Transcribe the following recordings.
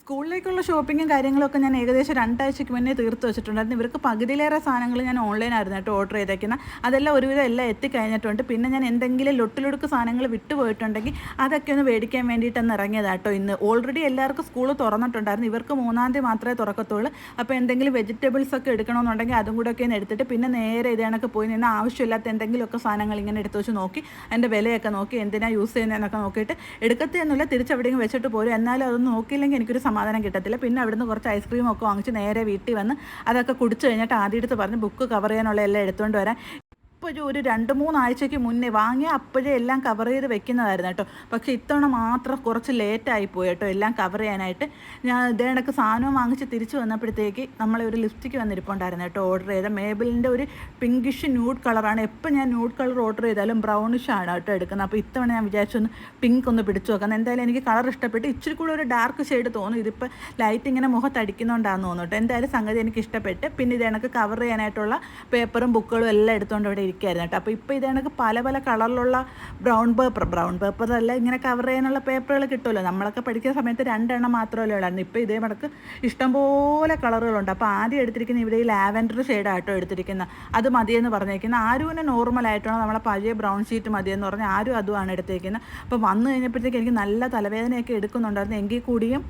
സ്കൂളിലേക്കുള്ള ഷോപ്പിങ്ങും കാര്യങ്ങളൊക്കെ ഞാൻ ഏകദേശം 2 ആഴ്ചയ്ക്ക് മുന്നേ തീർത്ത് വെച്ചിട്ടുണ്ടായിരുന്നു. ഇവർക്ക് പകുതിയിലേറെ സാധനങ്ങൾ ഞാൻ ഓൺലൈനായിരുന്നു കേട്ടോ ഓർഡർ ചെയ്തേക്കുന്നത്. അതെല്ലാം ഒരുവിധം എല്ലാം എത്തിക്കഴിഞ്ഞിട്ടുണ്ട്. പിന്നെ ഞാൻ എന്തെങ്കിലും ലൊട്ടിലൊടുക്ക് സാധനങ്ങൾ വിട്ടുപോയിട്ടുണ്ടെങ്കിൽ അതൊക്കെ ഒന്ന് മേടിക്കാൻ വേണ്ടിയിട്ടൊന്ന് ഇറങ്ങിയതാട്ടോ ഇന്ന്. ഓൾറെഡി എല്ലാവർക്കും സ്കൂൾ തുറന്നിട്ടുണ്ടായിരുന്നു. ഇവർക്ക് 3-ാം തീയതി മാത്രമേ തുറക്കത്തുള്ളൂ. അപ്പോൾ എന്തെങ്കിലും വെജിറ്റബിൾസ് ഒക്കെ എടുക്കണമെന്നുണ്ടെങ്കിൽ അതും കൂടെ ഒക്കെ ഒന്ന് എടുത്തിട്ട് പിന്നെ നേരെ ഇത് കണക്ക് പോയി നിന്ന് ആവശ്യമില്ലാത്ത എന്തെങ്കിലുമൊക്കെ സാധനങ്ങൾ ഇങ്ങനെ എടുത്ത് വെച്ച് നോക്കി അതിൻ്റെ വിലയൊക്കെ നോക്കി എന്തിനാണ് യൂസ് ചെയ്യുന്നതെന്നൊക്കെ നോക്കിയിട്ട് എടുക്കത്തെയൊന്നുമില്ല, തിരിച്ചെവിടെയെങ്കിലും വെച്ചിട്ട് പോരും. എന്നാലും അതൊന്നും നോക്കിയില്ലെങ്കിൽ എനിക്കൊരു സമാധാനം കിട്ടത്തില്ല. പിന്നെ അവിടുന്ന് കുറച്ച് ഐസ്ക്രീമൊക്കെ വാങ്ങിച്ച് നേരെ വീട്ടിൽ വന്ന് അതൊക്കെ കുടിച്ച് കഴിഞ്ഞിട്ട് ആദ്യം എടുത്ത് പറഞ്ഞ് ബുക്ക് കവർ ചെയ്യാനുള്ള എല്ലാം എടുത്തുകൊണ്ട് വരാൻ. ഇപ്പോൾ ഒരു 2-3 ആഴ്ചയ്ക്ക് മുന്നേ വാങ്ങിയ അപ്പോഴേ എല്ലാം കവർ ചെയ്ത് വെക്കുന്നതായിരുന്നു കേട്ടോ. പക്ഷേ ഇത്തവണ മാത്രം കുറച്ച് ലേറ്റായി പോയി കേട്ടോ എല്ലാം കവർ ചെയ്യാനായിട്ട്. ഞാൻ ഇതേ കണക്ക് സാധനവും വാങ്ങിച്ച് തിരിച്ച് വന്നപ്പോഴത്തേക്ക് നമ്മളെ ഒരു ലിപ്സ്റ്റിക്ക് വന്നിരിപ്പുണ്ടായിരുന്നു കേട്ടോ ഓർഡർ ചെയ്ത. മേബിളിൻ്റെ ഒരു പിങ്കിഷ് ന്യൂഡ് കളറാണ്. എപ്പോൾ ഞാൻ ന്യൂഡ് കളർ ഓർഡർ ചെയ്താലും ബ്രൗണിഷാണ് കേട്ടോ എടുക്കുന്നത്. അപ്പോൾ ഇത്തവണ ഞാൻ വിചാരിച്ചൊന്ന് പിങ്ക് ഒന്ന് പിടിച്ചു നോക്കാം. എന്തായാലും എനിക്ക് കളർ ഇഷ്ടപ്പെട്ട് ഇച്ചിരി കൂടെ ഒരു ഡാർക്ക് ഷെയ്ഡ് തോന്നും. ഇതിപ്പോൾ ലൈറ്റ് ഇങ്ങനെ മുഖത്തടിക്കുന്നുണ്ടാന്ന് തോന്നുന്നു കേട്ടോ. എന്തായാലും സംഗതി എനിക്ക് ഇഷ്ടപ്പെട്ട്. പിന്നെ ഇത് കണക്ക് കവർ ചെയ്യാനായിട്ടുള്ള പേപ്പറും ബുക്കുകളും എല്ലാം എടുത്തുകൊണ്ട് ഇവിടെ ഇരിക്കുകയായിരുന്നു കേട്ടോ. അപ്പോൾ ഇപ്പോൾ ഇത് കണക്ക് പല പല കളറിലുള്ള ബ്രൗൺ പേപ്പർ അല്ല ഇങ്ങനെ കവർ ചെയ്യാനുള്ള പേപ്പറുകൾ കിട്ടുമല്ലോ. നമ്മളൊക്കെ പഠിക്കുന്ന സമയത്ത് 2 എണ്ണം മാത്രമല്ലേ ഉള്ളായിരുന്നു. ഇപ്പോൾ ഇതേ കണക്ക് ഇഷ്ടംപോലെ കളറുകളുണ്ട്. അപ്പോൾ ആദ്യം എടുത്തിരിക്കുന്ന ഇവിടെ ഈ ലാവൻഡർ ഷെയ്ഡായിട്ടോ എടുത്തിരിക്കുന്നത്. അത് മതിയെന്ന് പറഞ്ഞേക്കുന്നത്. ആരുവിനെ നോർമലായിട്ടാണ് നമ്മളെ പഴയ ബ്രൗൺ ഷീറ്റ് മതിയെന്ന് പറഞ്ഞാൽ ആരും അതുമാണ് എടുത്തിരിക്കുന്നത്. അപ്പോൾ വന്നു കഴിഞ്ഞപ്പോഴത്തേക്ക് എനിക്ക് നല്ല തലവേദനയൊക്കെ എടുക്കുന്നുണ്ടായിരുന്നു. എങ്കിൽ കൂടിയും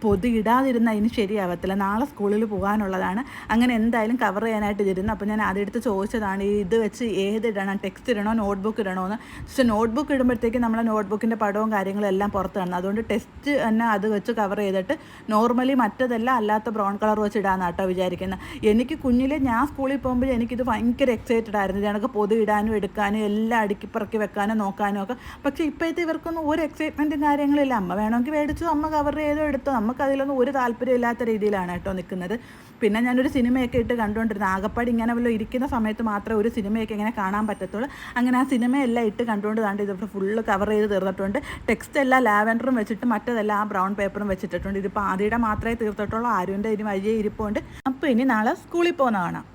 പൊതി ഇടാതിരുന്ന അതിന് ശരിയാവത്തില്ല. നാളെ സ്കൂളിൽ പോകാനുള്ളതാണ്. അങ്ങനെ എന്തായാലും കവർ ചെയ്യാനായിട്ട് ഇരുന്നു. അപ്പോൾ ഞാൻ ആദ്യമെടുത്ത് ചോദിച്ചതാണ് ഇത് വെച്ച് ഏതിടണം, ടെക്സ്റ്റ് ഇടണോ നോട്ട്ബുക്ക് ഇടണോ എന്ന്. പക്ഷേ നോട്ട്ബുക്ക് ഇടുമ്പോഴത്തേക്ക് നമ്മളെ നോട്ട്ബുക്കിൻ്റെ പടവും കാര്യങ്ങളും എല്ലാം പുറത്ത് കാണണം. അതുകൊണ്ട് ടെക്സ്റ്റ് തന്നെ അത് വെച്ച് കവർ ചെയ്തിട്ട് നോർമലി മറ്റതെല്ലാം അല്ലാത്ത ബ്രൗൺ കളർ വെച്ച് ഇടാമെന്ന് കേട്ടോ വിചാരിക്കുന്നത്. എനിക്ക് കുഞ്ഞിൽ ഞാൻ സ്കൂളിൽ പോകുമ്പോൾ എനിക്കിത് ഭയങ്കര എക്സൈറ്റഡ് ആയിരുന്നു. ഞങ്ങൾക്ക് പൊതി ഇടാനും എടുക്കാനും എല്ലാം അടുക്കിപ്പറക്കി വെക്കാനും നോക്കാനും ഒക്കെ. പക്ഷേ ഇപ്പോഴത്തെ ഇവർക്കൊന്നും ഒരു എക്സൈറ്റ്മെൻറ്റും കാര്യങ്ങളില്ല. അമ്മ വേണമെങ്കിൽ മേടിച്ചു, അമ്മ കവർ ചെയ്തോ എടുത്തോ, നമുക്കതിലൊന്നും ഒരു താല്പര്യമില്ലാത്ത രീതിയിലാണ് കേട്ടോ നിൽക്കുന്നത്. പിന്നെ ഞാനൊരു സിനിമയൊക്കെ ഇട്ട് കണ്ടുകൊണ്ടിരുന്നത്. ആകപ്പാടി ഇങ്ങനെ വല്ലതും ഇരിക്കുന്ന സമയത്ത് മാത്രമേ ഒരു സിനിമയൊക്കെ ഇങ്ങനെ കാണാൻ പറ്റത്തുള്ളൂ. അങ്ങനെ ആ സിനിമയെല്ലാം ഇട്ട് കണ്ടുകൊണ്ട് താണ്ട് ഇത് ഫുള്ള് കവർ ചെയ്ത് തീർന്നിട്ടുണ്ട്. ടെക്സ്റ്റ് എല്ലാം ലാവൻഡറും വെച്ചിട്ട് മറ്റതെല്ലാം ആ ബ്രൗൺ പേപ്പറും വെച്ചിട്ടുണ്ട്. ഇതിപ്പോൾ ആദ്യയുടെ മാത്രമേ തീർത്തിട്ടുള്ളൂ. ആരുവിൻ്റെ ഇനി വഴിയേ ഇരിപ്പുണ്ട്. അപ്പോൾ ഇനി നാളെ സ്കൂളിൽ പോകുന്ന കാണാം.